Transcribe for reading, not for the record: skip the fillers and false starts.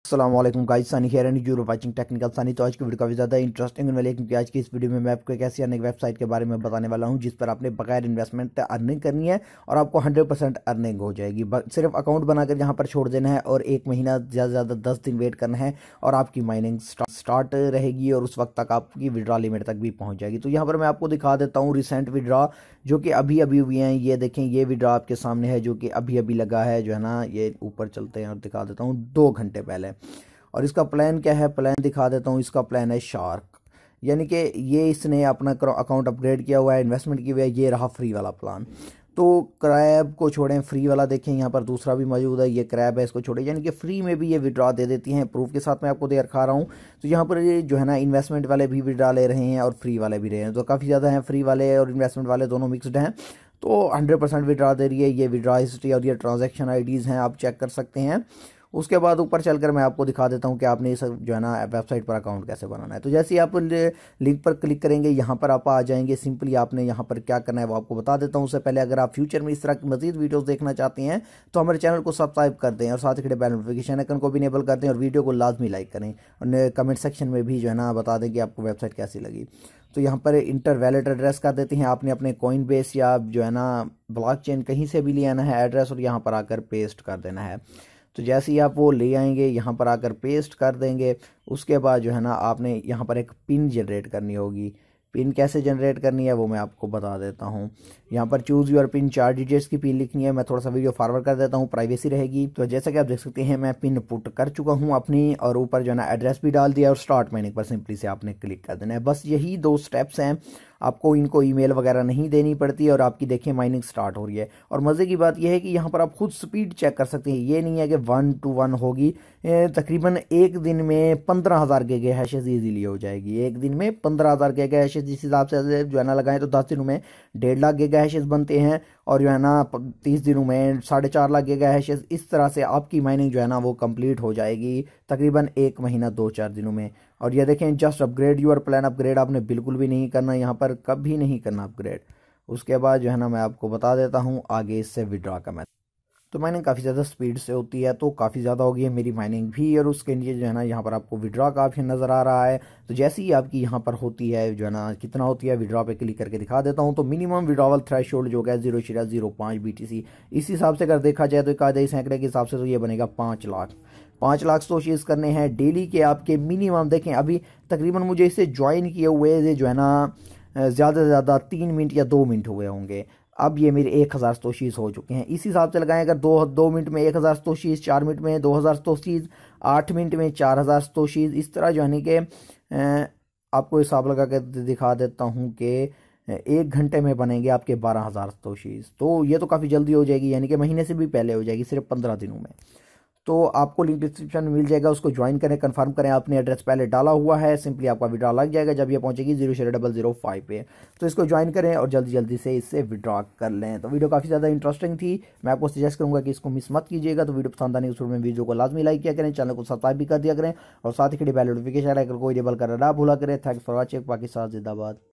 अस्सलाम वालेकुम guys, Sunny here and you are watching Technical Sunny. तो आज की वीडियो काफ़ी ज़्यादा इंटरेस्टिंग होने वाली है, क्योंकि आज की इस वीडियो में मैं आपको एक ऐसी अर्निंग वेबसाइट के बारे में बताने वाला हूं जिस पर आपने बगैर इन्वेस्टमेंट अर्निंग करनी है और आपको 100% अर्निंग हो जाएगी। सिर्फ अकाउंट बनाकर यहाँ पर छोड़ देना है और एक महीना ज़्यादा से ज़्यादा 10 दिन वेट करना है और आपकी माइनिंग स्टार्ट रहेगी और उस वक्त तक आपकी विड्रॉ लिमिट तक भी पहुँच जाएगी। तो यहाँ पर मैं आपको दिखा देता हूँ रिसेंट विड्रॉ जो कि अभी अभी हुई हैं। ये देखें, ये विड्रॉ आपके सामने है जो कि अभी अभी लगा है, जो है ना। ये ऊपर चलते हैं और दिखा देता हूँ 2 घंटे पहले। और इसका प्लान क्या है, प्लान दिखा देता हूँ। इसका प्लान है शार्क, यानी कि ये इसने अपना अकाउंट अपग्रेड किया हुआ है, इन्वेस्टमेंट किया हुआ है। ये रहा फ्री वाला प्लान। तो क्रैब को छोड़ें, फ्री वाला देखें, यहाँ पर दूसरा भी मौजूद है। ये क्रैब है, इसको छोड़े, यानी कि फ्री में भी ये विड्रॉ दे देती हैं। प्रूफ के साथ मैं आपको दे रखा रहा हूँ। तो यहाँ पर ये जो है ना, इन्वेस्टमेंट वाले भी विड्रॉ ले रहे हैं और फ्री वाले भी रहे हैं। तो काफ़ी ज़्यादा हैं, फ्री वाले और इन्वेस्टमेंट वाले दोनों मिक्सड हैं। तो 100% विड्रॉ दे रही है। ये विड्रॉ हिस्ट्री और ये ट्रांजैक्शन आईडीज़ हैं, आप चेक कर सकते हैं। उसके बाद ऊपर चलकर मैं आपको दिखा देता हूँ कि आपने इस जो है ना वेबसाइट पर अकाउंट कैसे बनाना है। तो जैसे ही आप लिंक पर क्लिक करेंगे, यहाँ पर आप आ जाएंगे। सिंपली आपने यहाँ पर क्या करना है वो आपको बता देता हूँ। उससे पहले अगर आप फ्यूचर में इस तरह की मजीद वीडियोस देखना चाहते हैं तो हमारे चैनल को सब्सक्राइब कर दें और साथ ही खड़े बेल नोटिफिकेशन आइकन को भी इनेबल कर दें और वीडियो को लाजमी लाइक करें और कमेंट सेक्शन में भी जो है ना बता दें कि आपको वेबसाइट कैसी लगी। तो यहाँ पर इंटर वैलेट एड्रेस कर देते हैं। आपने अपने कॉइन बेस या जो है ना ब्लॉकचेन कहीं से भी ले आना है एड्रेस और यहाँ पर आकर पेस्ट कर देना है। तो जैसे ही आप वो ले आएंगे, यहाँ पर आकर पेस्ट कर देंगे। उसके बाद जो है ना आपने यहाँ पर एक पिन जनरेट करनी होगी। पिन कैसे जनरेट करनी है वो मैं आपको बता देता हूँ। यहाँ पर चूज़ योर पिन 4 डिजिट्स की पिन लिखनी है। मैं थोड़ा सा वीडियो फॉरवर्ड कर देता हूँ, प्राइवेसी रहेगी। तो जैसा कि आप देख सकते हैं मैं पिन पुट कर चुका हूँ अपनी, और ऊपर जो है ना एड्रेस भी डाल दिया और स्टार्ट माइनिंग पर सिंपली से आपने क्लिक कर देना है। बस यही 2 स्टेप्स हैं, आपको इनको ईमेल वगैरह नहीं देनी पड़ती और आपकी देखिए माइनिंग स्टार्ट हो रही है। और मज़े की बात यह है कि यहाँ पर आप खुद स्पीड चेक कर सकते हैं। ये नहीं है कि 1 to 1 होगी, तकरीबन एक दिन में 15,000 गीगा हैशेस ईजिली हो जाएगी। एक दिन में 15,000 गीगा हैशेस जिस हिसाब से जो है ना लगाएं तो 10 दिनों में 1.5 लाख गीगा हैशेस बनते हैं और जो है ना 30 दिनों में 4.5 लाख गीगा हैशेस। इस तरह से आपकी माइनिंग जो है ना वो कंप्लीट हो जाएगी तकरीबन 1 महीना 2-4 दिनों में। और ये देखें, just upgrade your plan. Upgrade आपने बिल्कुल भी नहीं करना, यहाँ पर कभी नहीं करना अपग्रेड। उसके बाद जो है ना मैं आपको बता देता हूँ आगे इससे विड्रॉ का मेथड। तो माइनिंग काफ़ी ज़्यादा स्पीड से होती है, तो काफ़ी ज़्यादा होगी है मेरी माइनिंग भी। और उसके नीचे जो है ना यहाँ पर आपको विड्रॉ का ऑप्शन नज़र आ रहा है। तो जैसे ही आपकी यहाँ पर होती है जो है ना, कितना होती है, विड्रॉ पे क्लिक करके दिखा देता हूँ। तो मिनिमम विड्रॉवल थ्रेशोल्ड जो है 0.05 BTC, इस हिसाब से अगर देखा जाए तो एक आधे सैकड़े के हिसाब से तो ये बनेगा 5 लाख। 5 लाख स्टोशीज करने हैं डेली के आपके मिनिमम। देखें अभी तकरीबन मुझे इसे ज्वाइन किए हुए जो है ना ज़्यादा से ज़्यादा 3 मिनट या 2 मिनट हुए होंगे। अब ये मेरे 1000 स्तोशीज हो चुके हैं। इस हिसाब से लगाएं, अगर 2 मिनट में 1000 स्तोशीज, 4 मिनट में 2000 स्तोशीज, 8 मिनट में 4000 स्तोशीज, इस तरह यानी कि आपको हिसाब लगा के दिखा देता हूँ कि 1 घंटे में बनेंगे आपके 12,000 स्तोशीज। तो ये तो काफ़ी जल्दी हो जाएगी, यानी कि महीने से भी पहले हो जाएगी, सिर्फ 15 दिनों में। तो आपको लिंक डिस्क्रिप्शन में मिल जाएगा, उसको ज्वाइन करें, कंफर्म करें आपने एड्रेस पहले डाला हुआ है। सिंपली आपका विड्रॉ लग जाएगा जब ये पहुंचेगी 0.005 पे। तो इसको ज्वाइन करें और जल्दी जल्दी से इससे विड्रॉ कर लें। तो वीडियो काफ़ी ज़्यादा इंटरेस्टिंग थी, मैं आपको सजेस्ट करूंगा कि इसको मिस मत कीजिएगा। तो वीडियो पसंद आने के में वीडियो को लाजमी लाइक किया करें, चैनल को सब्सक्राइब भी कर दिया करें और साथ ही खड़ी बेल नोटिफिकेशन आइकन को इनेबल करना ना भूला करें। Thanks for watching. पाकिस्तान जिंदाबाद।